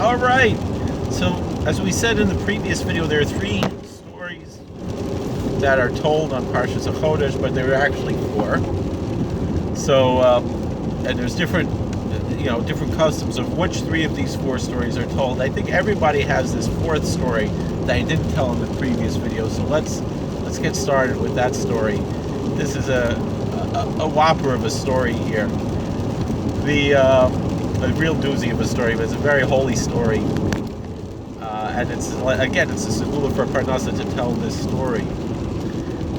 All right. So, as we said in the previous video, there are three stories that are told on Parshas HaChodesh, but there are actually four. So, and there's different customs of which three of these four stories are told. I think everybody has this fourth story that I didn't tell in the previous video. So let's get started with that story. This is a whopper of a story here. A real doozy of a story, but it's a very holy story. And it's a Segulos for Parnasa to tell this story.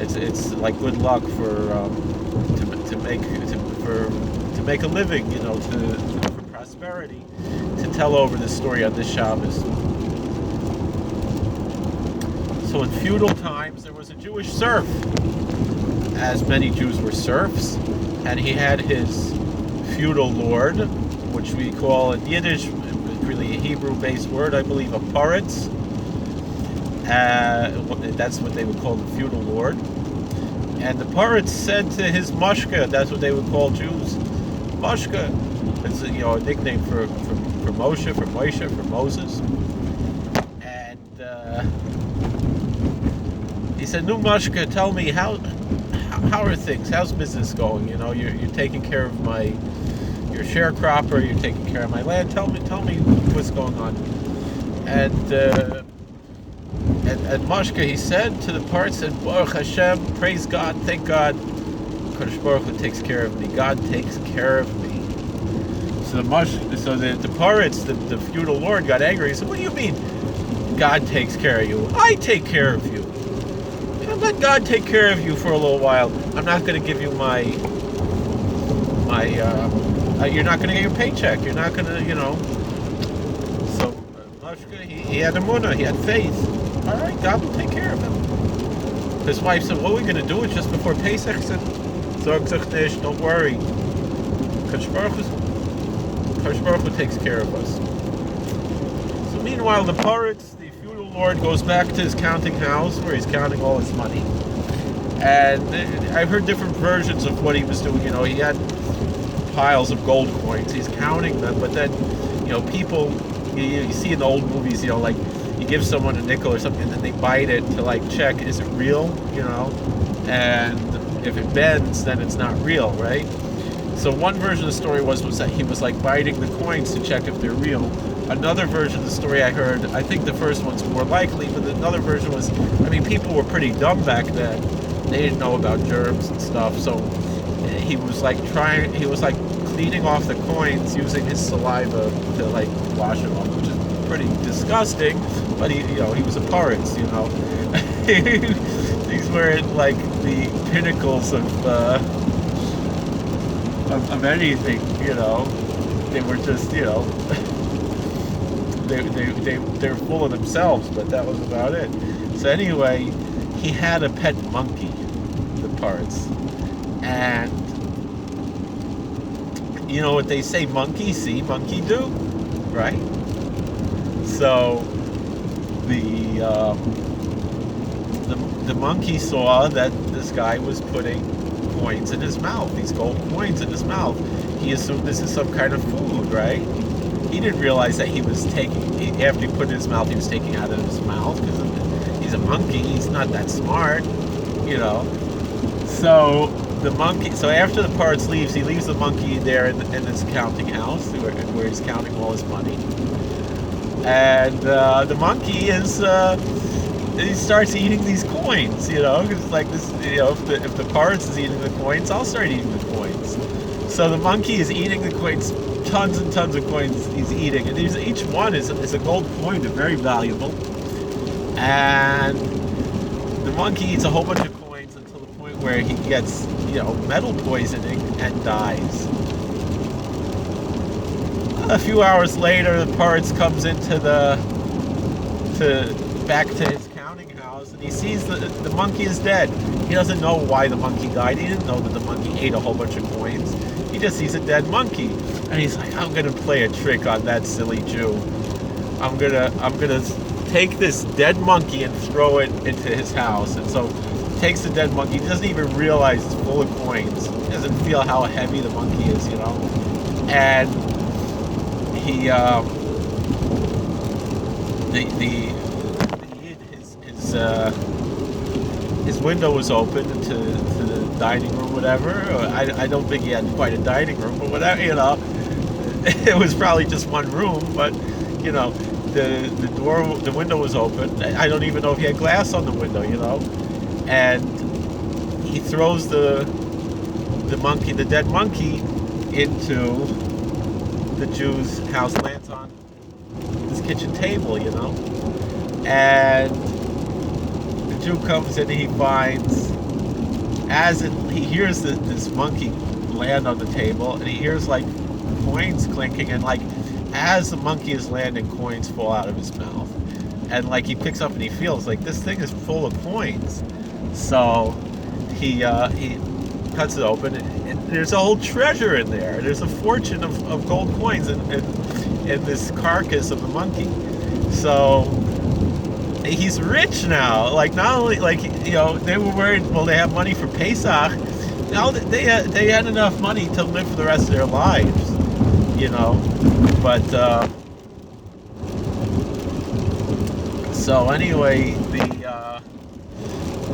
It's like good luck to make a living, for prosperity, to tell over this story on this Shabbos. So in feudal times, there was a Jewish serf, as many Jews were serfs, and he had his feudal lord, which we call in Yiddish, really a Hebrew-based word, I believe, a paritz. That's what they would call the feudal lord. And the paritz said to his mashka, that's what they would call Jews, mashka. It's a nickname for Moshe, for Moses. And he said, "Nu mashka, tell me how are things? How's business going? You're taking care of your sharecropper, you're taking care of my land. Tell me what's going on." And Mashka, he said to the parts, said, "Baruch Hashem, praise God, thank God, Kodesh Baruch Hu takes care of me. God takes care of me." So the parrots, the feudal lord, got angry. He said, "What do you mean, God takes care of you? I take care of you. Let God take care of you for a little while. I'm not going to give you you're not going to get your paycheck. You're not going to, So Mashka, he had emunah, he had faith. All right, God will take care of him. His wife said, "What are we going to do? It's just before Pesach." He said, "Don't worry. Kodesh Baruch Hu takes care of us." So meanwhile, the paritz, the feudal lord, goes back to his counting house where he's counting all his money. And I've heard different versions of what he was doing. He had piles of gold coins. He's counting them, but then, people, you see in the old movies, like you give someone a nickel or something, and then they bite it to check, is it real? And if it bends, then it's not real, right? So one version of the story was that he was biting the coins to check if they're real. Another version of the story I heard, I think the first one's more likely, but another version was, people were pretty dumb back then. They didn't know about germs and stuff, so he was cleaning off the coins using his saliva to wash it off, which is pretty disgusting, but he was a paritz, These were the pinnacles of anything, They were just, they're full of themselves, but that was about it. So anyway, he had a pet monkey, the paritz, and what they say, monkey see, monkey do, right? So the monkey saw that this guy was putting coins in his mouth, these gold coins in his mouth. He assumed this is some kind of food, right? He didn't realize that after he put it in his mouth, he was taking out of his mouth, because he's a monkey, he's not that smart, So the monkey. So after the paritz leaves, he leaves the monkey there in his counting house where he's counting all his money. And the monkey he starts eating these coins, because this, if the paritz is eating the coins, I'll start eating the coins. So the monkey is eating the coins, tons and tons of coins he's eating, and each one is a gold coin, they're very valuable. And the monkey eats a whole bunch of coins until the point where he gets metal poisoning and dies. A few hours later, the paritz comes into back to his counting house, and he sees the monkey is dead. He doesn't know why the monkey died. He didn't know that the monkey ate a whole bunch of coins. He just sees a dead monkey, and he's like, "I'm gonna play a trick on that silly Jew. I'm gonna take this dead monkey and throw it into his house." And so takes the dead monkey. He doesn't even realize it's full of coins. He doesn't feel how heavy the monkey is, And he Yid, his window was open to the dining room, whatever. I don't think he had quite a dining room, but whatever, it was probably just one room, but the window was open. I don't even know if he had glass on the window, and he throws the dead monkey into the Jew's house, lands on his kitchen table, and the Jew comes in and he finds, he hears this monkey land on the table, and he hears like coins clinking, and like as the monkey is landing, coins fall out of his mouth, and like he picks up and he feels like this thing is full of coins. So he cuts it open, and there's a whole treasure in there. There's a fortune of gold coins in this carcass of the monkey. So he's rich now. Like, not only, like, they were worried, well, they have money for Pesach. Now they had enough money to live for the rest of their lives, But so anyway,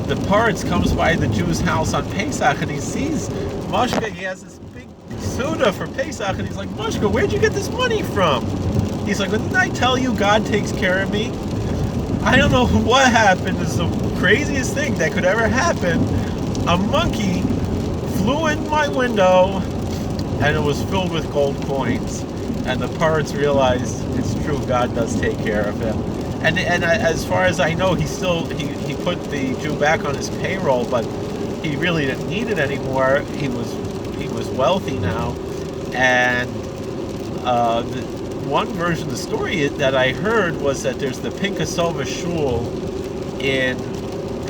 the Paritz comes by the Jew's house on Pesach, and he sees Moshe. He has this big Suda for Pesach, and he's like, Moshe, where'd you get this money from? He's like, didn't I tell you God takes care of me? I don't know what happened. It's the craziest thing that could ever happen. A monkey flew in my window, and it was filled with gold coins. And the Paritz realized it's true, God does take care of him. And as far as I know, he put the Jew back on his payroll, but he really didn't need it anymore. He was wealthy now, and one version of the story that I heard was that there's the Pinkasova Shul in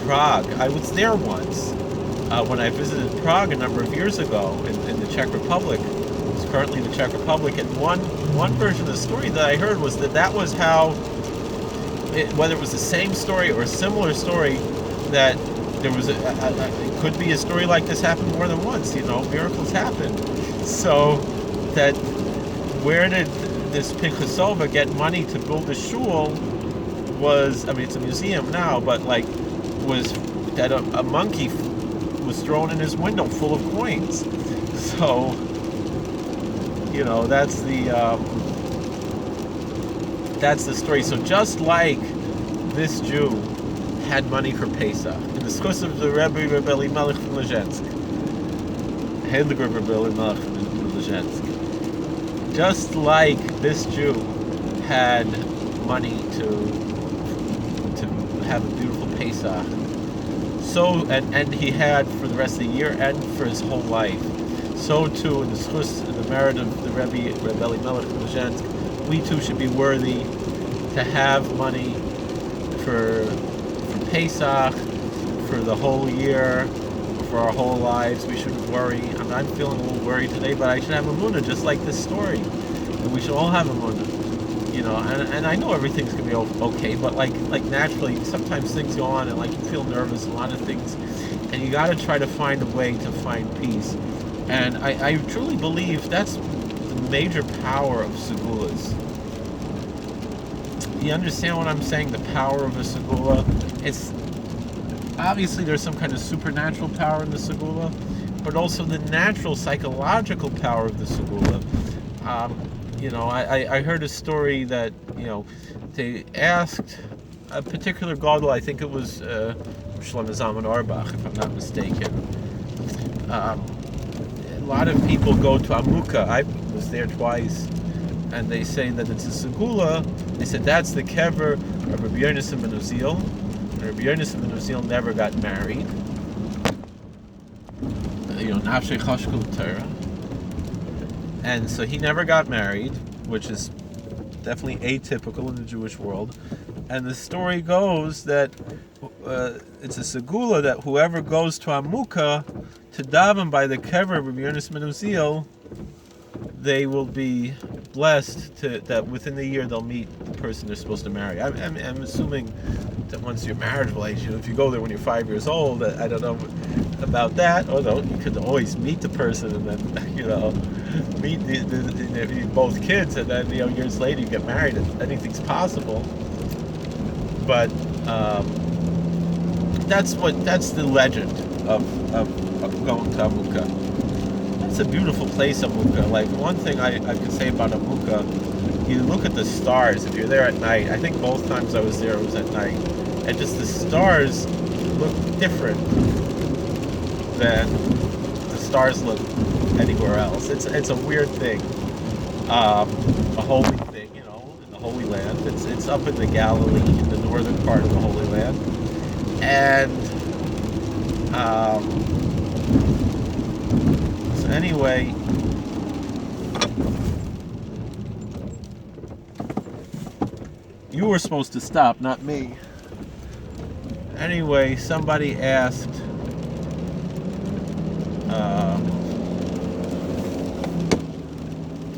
Prague. I was there once when I visited Prague a number of years ago in the Czech Republic. It's currently the Czech Republic, and one version of the story that I heard was that was how, whether it was the same story or a similar story, that there was it could be a story like this happened more than once. Miracles happen. So that, where did this Pinchasova get money to build a shul? It's a museum now, but was that a monkey was thrown in his window full of coins. So that's the story. So just like this Jew had money for Pesach, in the schus of the Rebbe Elimelech from Lezhensk, Heilig Rebbe Elimelech from Lezhensk, just like this Jew had money to have a beautiful Pesach, so and he had for the rest of the year and for his whole life, so too in the schus, in the merit of the Rebbe Elimelech from Lezhensk, we too should be worthy to have money for Pesach, for the whole year, for our whole lives. We shouldn't worry. I'm feeling a little worried today, but I should have a munah just like this story. And we should all have a munah. And I know everything's gonna be okay, but like naturally, sometimes things go on, and you feel nervous, a lot of things, and you got to try to find a way to find peace. And I truly believe that's the major power of Segulos. You understand what I'm saying? The power of a Segula. It's obviously there's some kind of supernatural power in the Segula, but also the natural psychological power of the Segula. I heard a story that they asked a particular gadol. I think it was Shlomo Zalman Auerbach, if I'm not mistaken. A lot of people go to Amuka. I was there twice. And they say that it's a Segula. They said that's the kever of Rabbi Yonasan ben Uziel. Rabbi Yonasan ben Uziel never got married. Nafshei Chashkul Torah. And so he never got married, which is definitely atypical in the Jewish world. And the story goes that it's a Segula that whoever goes to Amuka to daven by the kever of Rabbi Yonasan ben Uziel, they will be blessed that within the year they'll meet the person they're supposed to marry. I'm assuming that once you're marriage relationship, if you go there when you're 5 years old, I don't know about that. Although you could always meet the person and then meet if you both kids, and then years later you get married. Anything's possible. But that's the legend of going to Amuka. It's a beautiful place, Amuka. Like, one thing I could say about Amuka, you look at the stars. If you're there at night, I think both times I was there it was at night, and just the stars look different than the stars look anywhere else. It's a weird thing, a holy thing, in the Holy Land. It's up in the Galilee, in the northern part of the Holy Land, and so anyway. You were supposed to stop, not me. Anyway, somebody asked,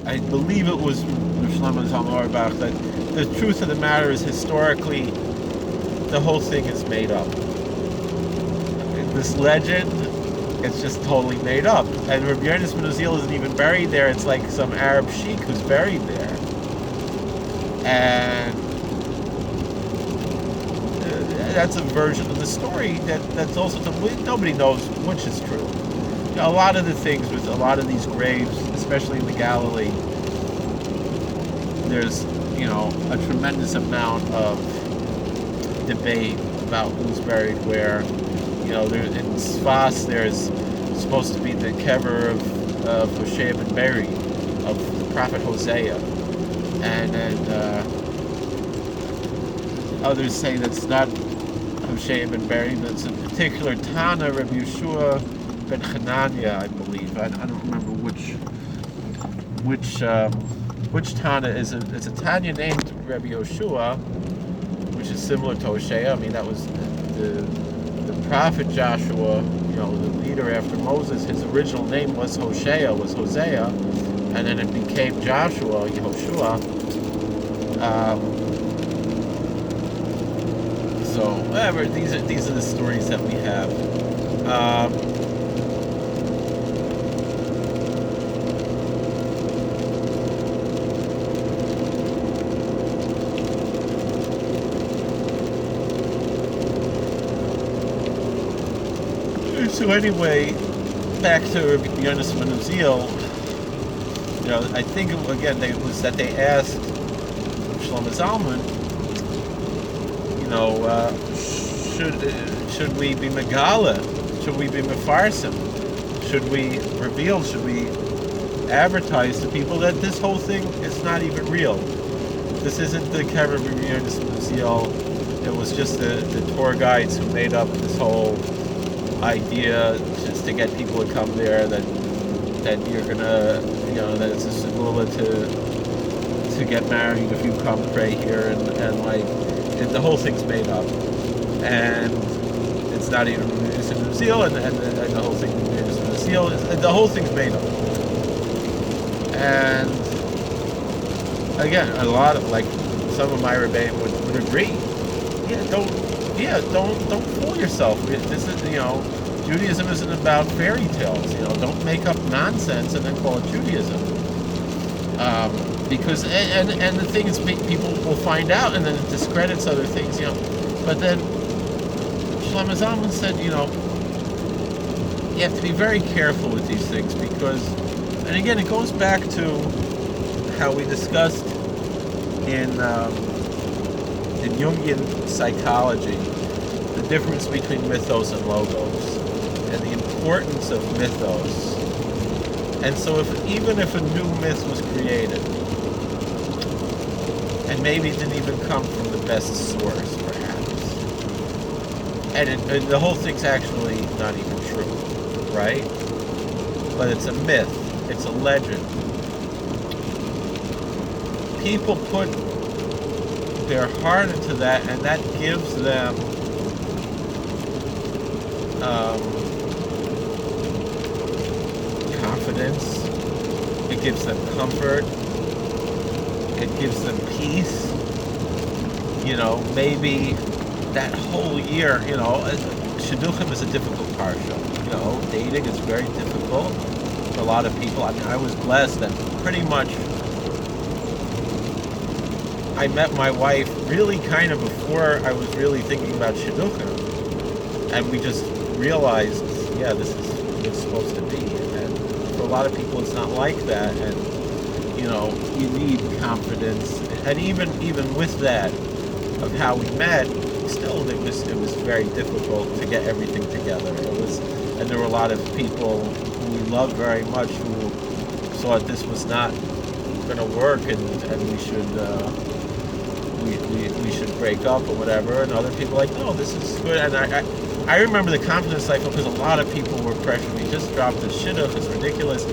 I believe it was Shlomo Zalman Auerbach, that the truth of the matter is, historically, the whole thing is made up. This legend, it's just totally made up. And Rabbi Yonis ben Uziel isn't even buried there. It's like some Arab sheik who's buried there. And that's a version of the story that's also nobody knows which is true. A lot of the things with a lot of these graves, especially in the Galilee, there's a tremendous amount of debate about who's buried where. There in Sfas there's supposed to be the kever of Hosea ben Beri, of the prophet Hosea, and then others say that's not Hosea ben Beri. That's a particular Tana, Rabbi Yeshua ben Hanania, I believe. I don't remember which Tana is it. It's a Tanya named Rabbi Yeshua, which is similar to Hosea. I mean, that was the prophet Joshua, the leader after Moses. His original name was Hosea, and then it became Joshua, Yehoshua. So whatever, these are the stories that we have. So anyway, back to Rabbi Yonis ben Uziel. I think again they asked Shlomo Zalman, should we be Megala? Should we be Mefarsim? Should we reveal? Should we advertise to people that this whole thing is not even real? This isn't the kever of Rabbi Yonis ben Uziel. It was just the tour guides who made up this whole idea just to get people to come there, that you're gonna that it's a segula to get married if you come pray here, and the whole thing's made up, and it's not even Yonis ben Uziel, and the whole thing Yonis ben Uziel, the whole thing's made up. And again, a lot of some of my rebbeim would agree. Don't fool yourself. This is, Judaism isn't about fairy tales. Don't make up nonsense and then call it Judaism. Because and the thing is, people will find out, and then it discredits other things. But then Shlomo Zalman said, you have to be very careful with these things, because, and again, it goes back to how we discussed in Jungian psychology, the difference between mythos and logos, and the importance of mythos. And so even if a new myth was created, and maybe it didn't even come from the best source, perhaps, and the whole thing's actually not even true, right? But it's a myth, it's a legend. People put their heart into that, and that gives them confidence, it gives them comfort, it gives them peace. Maybe that whole year, Shidduchim is a difficult parsha. Dating is very difficult for a lot of people. I mean, I was blessed that pretty much I met my wife really kind of before I was really thinking about shidduchim, and we just realized, yeah, this is what it's supposed to be. And for a lot of people, it's not like that, and you need confidence. And even with that, of how we met, still it was very difficult to get everything together. And there were a lot of people who we loved very much who thought this was not going to work, and we should break up or whatever. And other people like, no, this is good. And I remember the confidence I felt, because a lot of people were pressuring me. Just drop the shidduch, it's ridiculous.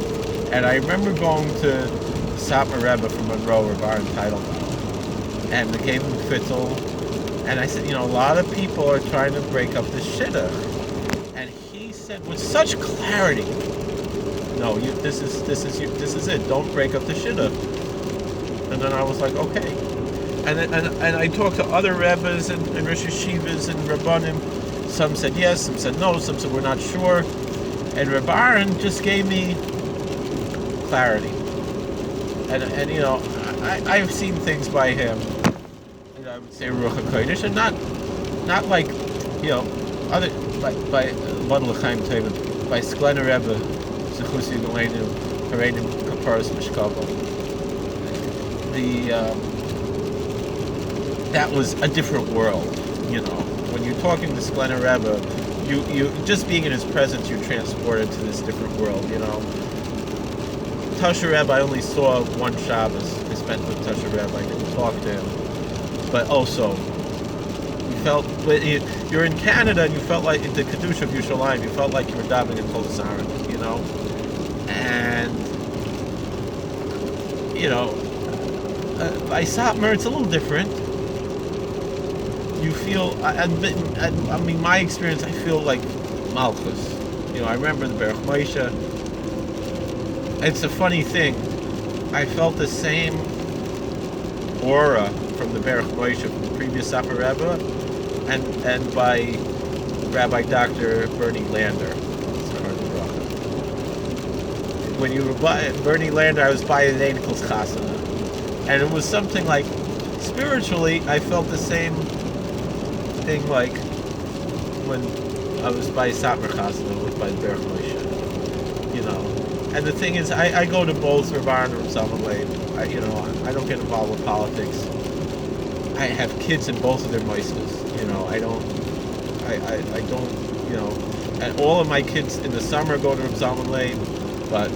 And I remember going to Satmar Rebbe from Monroe, Bar in Teidelbaum, and they gave him a fiddle. And I said, a lot of people are trying to break up the shidduch. And he said with such clarity, no, this is it. Don't break up the shidduch. And then I was like, okay. And I talked to other rebbes and Rosh Yeshivas and Rabbanim. Some said yes, some said no, some said we're not sure. And Reb Aaron just gave me clarity. And I've seen things by him. And I would say Ruach HaKodesh, and not like other by Model Chaim Tevin, by Sklener Rebbe, Zechusi Galeinu, Harenim Kaparas Mishkava. That was a different world, When you're talking to Sklener Rebbe, you just being in his presence, you're transported to this different world, Tasha Rebbe, I only saw one Shabbos. I spent with Tasha Rebbe. I didn't talk to him, but also you felt. You're in Canada, and you felt like in the Kedusha of Yerushalayim. You felt like you were davening in Kol Saran, and by Satmar, it's a little different. You feel, my experience, I feel like Malchus. I remember the Baruch Moshe. It's a funny thing. I felt the same aura from the Baruch Moshe from the previous Satmar Rebbe, and by Rabbi Dr. Bernie Lander. When you were by Bernie Lander, I was by the Nichols Chasana, and it was something like, spiritually, I felt the same thing like when I was by Satmar Chasana with by Baruch Moshe, And the thing is, I go to both Reb Aaron and Zalman Leib. I don't get involved with politics. I have kids in both of their moistas. I don't, and all of my kids in the summer go to Reb Zalman Leib, but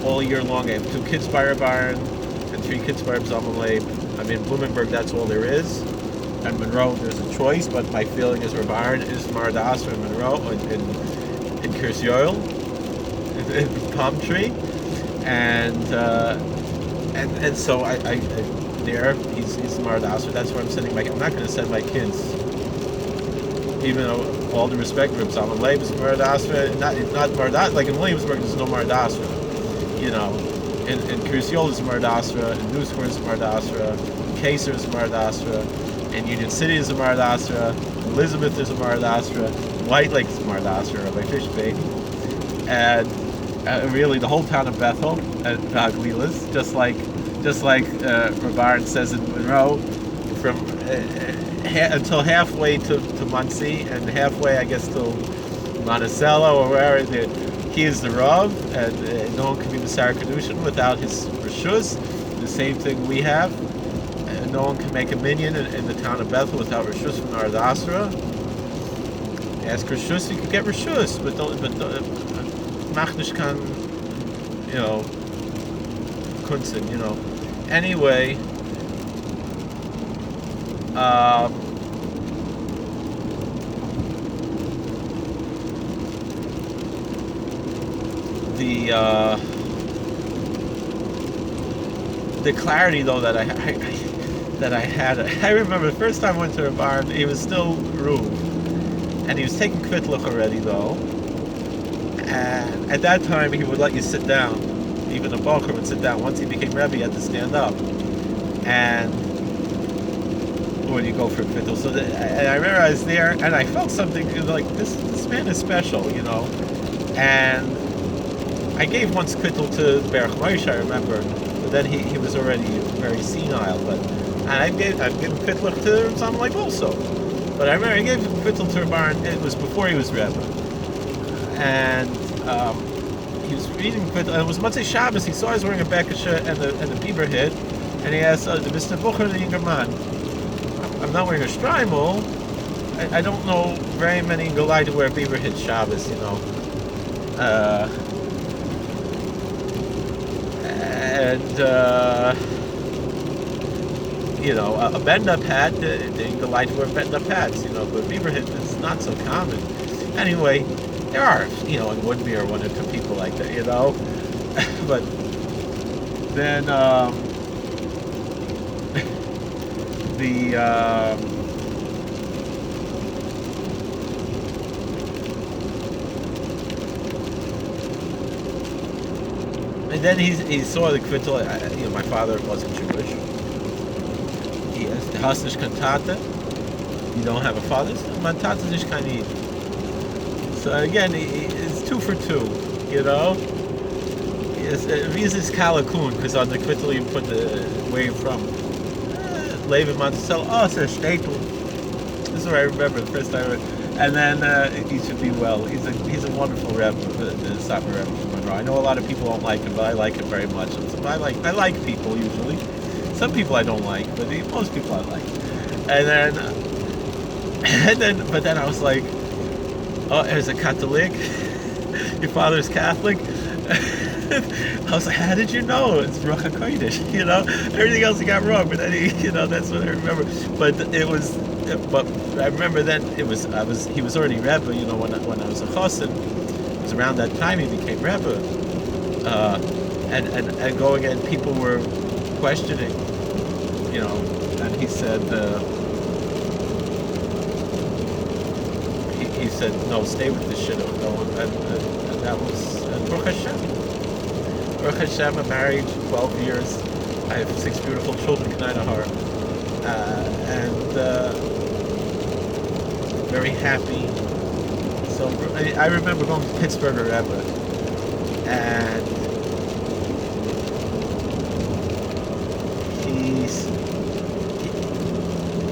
all year long I have 2 kids by Reb Aaron and 3 kids by Reb Zalman Leib. I mean, Blumenberg, that's all there is. And Monroe, there's a choice, but my feeling is Reb Aaron is Mardas in Monroe, in Kirs Yoel, in Palm Tree, and so I there he's Mardas. That's where I'm sending I'm not going to send my kids, even though all the respect for Zalman Leib is Mardas. Not Mardas. Like in Williamsburg, there's no Mardas. In Kirs Yoel is Mardas. In Newscore is Mardas. Kaser is Mardas. In Union City is a Mardasra, Elizabeth is a Mardasra, White Lake is a Mardasra, Rabbi Fishbait, and really the whole town of Bethel and Galilas, just like Reb Aaron says in Monroe, from until halfway to Muncie, and halfway I guess till Monticello or wherever. He is the Rav, and no one can be the Sarah Kedushin without his Rishus. The same thing we have. No one can make a minyan in the town of Bethel without Rishus from Ardasra. Ask Rishus, you can get Rishus, but Machnish can, Kunzen, Anyway, the clarity though that I had. I remember the first time I went to Reb Aaron, he was still Ruv, and he was taking Kvitluch already though, and at that time he would let you sit down. Even a Bocher would sit down. Once he became Rebbe, he had to stand up, and when you go for Kvitluch. So and I remember I was there, and I felt something like, this man is special, and I gave once Kvitluch to Baruch Moshe, I remember, but then he was already very senile, but And I'd give Pitluch to some like also. But I remember I gave Pitluch to Barn. It was before he was Rebbe, and he was reading Pitluch. And it was Motzei Shabbos. He saw I was wearing a bekasha and the beaver head, and he asked, "The Mr. Bucher, the younger man, I'm not wearing a shtreimel. I don't know very many Galai to wear beaver head Shabbos, you know." You know, a bend-up hat, they like to wear bend-up hats, you know, but beaver hat is not so common. Anyway, there are, you know, in Woodmere one or two people like that, you know. But then and then he saw the kvittel. You know, my father wasn't Jewish. He has the Hasnish Kantate. You don't have a father. My tata is kind of. So again, it's 2 for 2. You know. He's kalakun because on the kvittel you put where you're from. Levin Monticello. Oh, it's a staple. This is what I remember the first time. And then he should be well. He's a wonderful Rebbe, the Satmar Rebbe from Monroe. I know a lot of people don't like him, but I like him very much. So I like people usually. Some people I don't like, but most people I like. But then I was like, oh, there's a Catholic. Your father's Catholic. I was like, how did you know? It's Parshas HaChodesh, you know. Everything else he got wrong, but then you know, that's what I remember. But I remember then he was already Rebbe, you know, when I was a Chassid. It was around that time he became Rebbe. And going and people were questioning, you know, and he said, he said, no, stay with the shidduch, no, and that was Baruch Hashem. Baruch Hashem, I'm married 12 years. I have 6 beautiful children, K'nai and very happy. So I remember going to Pittsburgh Rebbe, and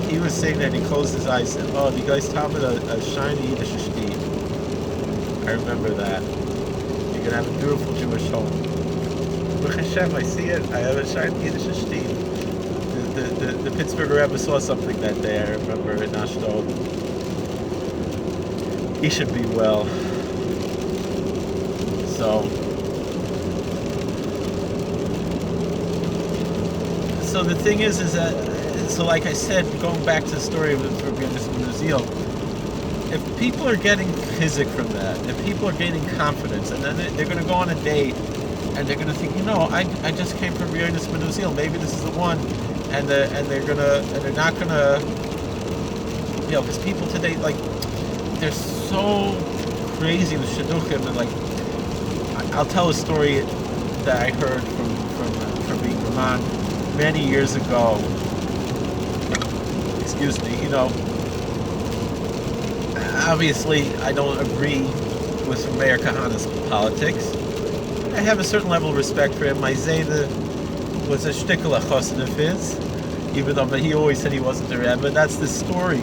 he was saying that he closed his eyes and said, oh, the guys taught me a shiny Yiddish shtib. I remember that. You're going to have a beautiful Jewish home. Baruch Hashem, I see it. I have a shiny Yiddish shtib. The Pittsburgh Rebbe saw something that day, I remember, in Ashdod. He should be well. So the thing is that, so like I said, going back to the story of Rabbi Yonatan, if people are getting chizik from that, if people are gaining confidence, and then they're going to go on a date, and they're going to think, you know, I just came from Rabbi Yonatan, maybe this is the one, and they're not gonna, you know, because people today, like, they're so crazy with shidduchim, and like, I'll tell a story that I heard from being Raman many years ago. Excuse me, you know, obviously I don't agree with Meir Kahana's politics. I have a certain level of respect for him. My Zayda was a shtickle chassid of his, even though he always said he wasn't a Rebbe. That's the story.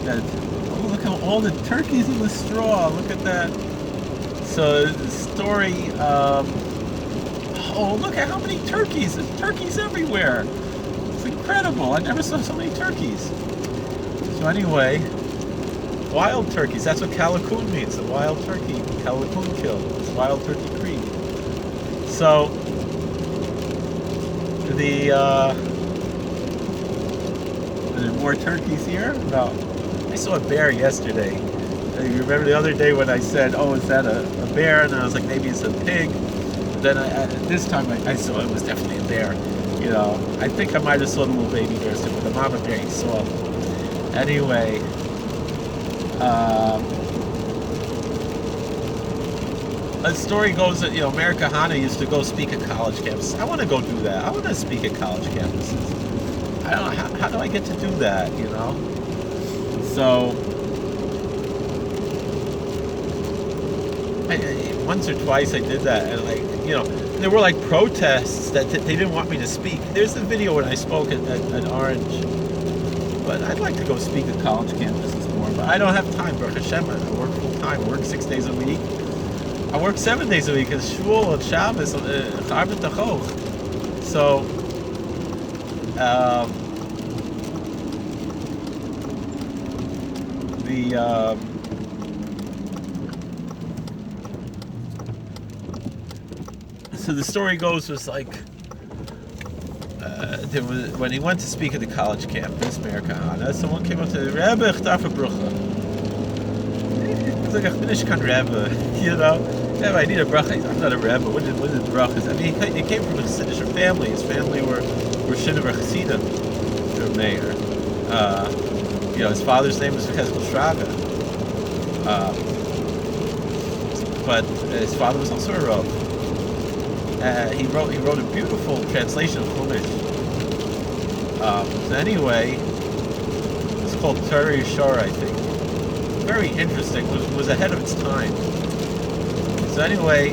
That, oh, look how all the turkeys in the straw. Look at that. So the story. Oh, look at how many turkeys! There's turkeys everywhere. It's incredible. I never saw so many turkeys. So anyway, wild turkeys. That's what kalakun means. A wild turkey. Kalakun kill. It's Wild Turkey Creek. So are there more turkeys here? No. I saw a bear yesterday. You remember the other day when I said, oh, is that a bear? And I was like, maybe it's a pig. Then this time I saw it was definitely a bear. You know, I think I might have saw the little baby bears too, but the mama bear you saw. Anyway, a story goes that, you know, Meir Kahana used to go speak at college campuses. I want to go do that. I want to speak at college campuses. I don't know, how do I get to do that, you know? So, once or twice I did that, and like, you know, there were like protests that they didn't want me to speak. There's the video when I spoke at Orange. But I'd like to go speak at college campuses more. But I don't have time, Baruch Hashem. I work full time. I work 6 days a week. I work 7 days a week. It's Shul and Shabbos, Charbet Tachoch. So, so the story goes was like, there was, when he went to speak at the college campus, Meir Kahana, someone came up to the Rebbe, Chtaf a Brucha. It's like a Finishkan Rebbe, you know? Rebbe, I need a bracha. I'm not a Rebbe. What is brachas? I mean, he came from a Chassidish family. His family were Shidduch Chassidim, their mayor. You know, his father's name was Cheskel Shraga. But his father was also a Rav. He wrote a beautiful translation of Chumash. So anyway, it's called Torah Yeshar, I think. Very interesting. Was ahead of its time. So anyway,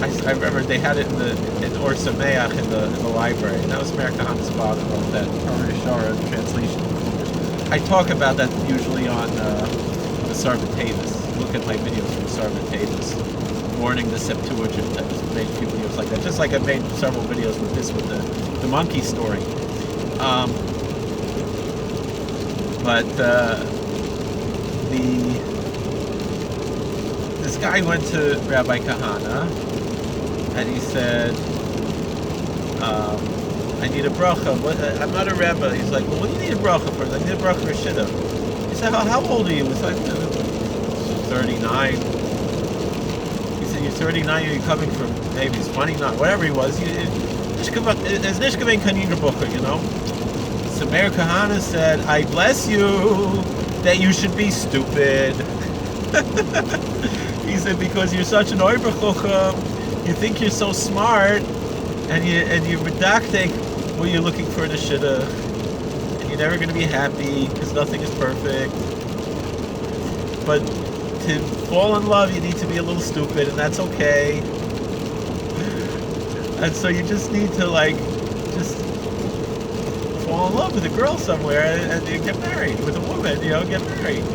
I remember they had it in Or Sameach in the library. And that was Meir Kahana's father wrote that Torah Yeshar translation of Chumash. I talk about that usually on the Sarbat Tavis. Look at my videos from Sarbat Tavis. Warning the Septuagint. I just made a few videos like that. Just like I made several videos with the monkey story. This guy went to Rabbi Kahana and he said, I need a bracha. I'm not a Rebbe. He's like, well, what do you need a bracha for? I need a bracha for Shidduch. He said, how old are you? He's like, 39. He said, you're 39, you're coming from, maybe he's 29, whatever he was. There's Nishkaven Kanina Bucha, you know? So Meir Kahana said, I bless you that you should be stupid. He said, because you're such an oiberchucham, you think you're so smart, and you're redacting what you're looking for in a shidduch, and you're never going to be happy because nothing is perfect. But to fall in love, you need to be a little stupid, and that's okay. And so you just need to just fall in love with a girl somewhere and you get married with a woman, get married.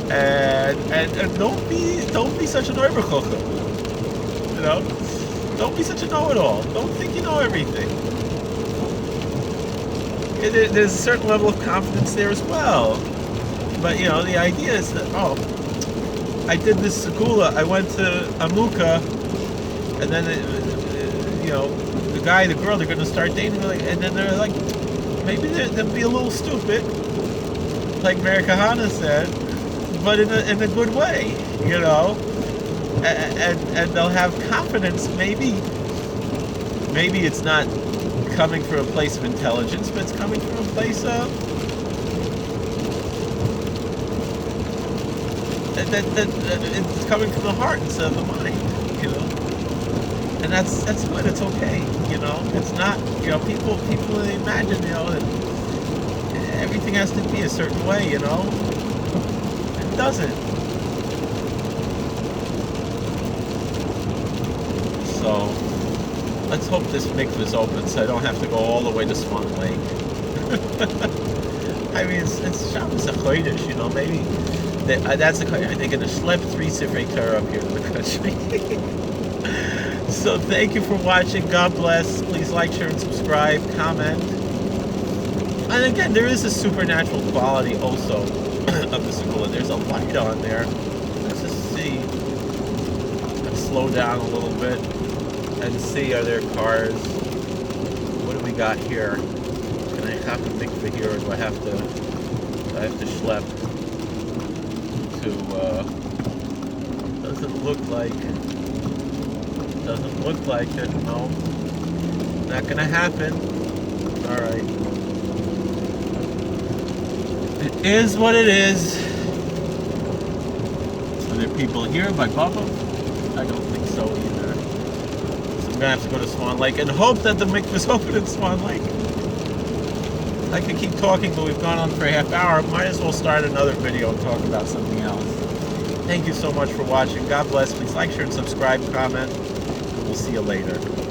And don't be such an oiberchucham, Don't be such a know-it-all. Don't think you know everything. There's a certain level of confidence there as well. But, the idea is that, I did this segula. I went to Amuka, and then, the guy, the girl, they're going to start dating, and then they're like, maybe they'll be a little stupid, like Meir Kahana said, but in a good way, and they'll have confidence. Maybe it's not coming from a place of intelligence, but it's coming from a place of that it's coming from the heart instead of the mind, and that's good. It's okay, It's not, people imagine, that everything has to be a certain way, It doesn't. So let's hope this mikveh is open so I don't have to go all the way to Swan Lake. I mean, it's Shabbos HaChodesh, maybe that's the they're going to schlep 3 Sifrei Torah up here to the country. So thank you for watching. God bless. Please like, share, and subscribe. Comment. And again, there is a supernatural quality also of the Segulos. There's a light on there. Let's just see. Let's slow down a little bit and see, are there cars? What do we got here? Can I have to mikveh here, or do I have to schlep to, doesn't look like it, no. Not gonna happen. Alright. It is what it is. Are there people here by Bubba? I don't think so either. So I'm gonna have to go to Swan Lake and hope that the mikvah's open in Swan Lake. I could keep talking, but we've gone on for a half hour. Might as well start another video and talk about something else. Thank you so much for watching. God bless. Please like, share, and subscribe, comment. And we'll see you later.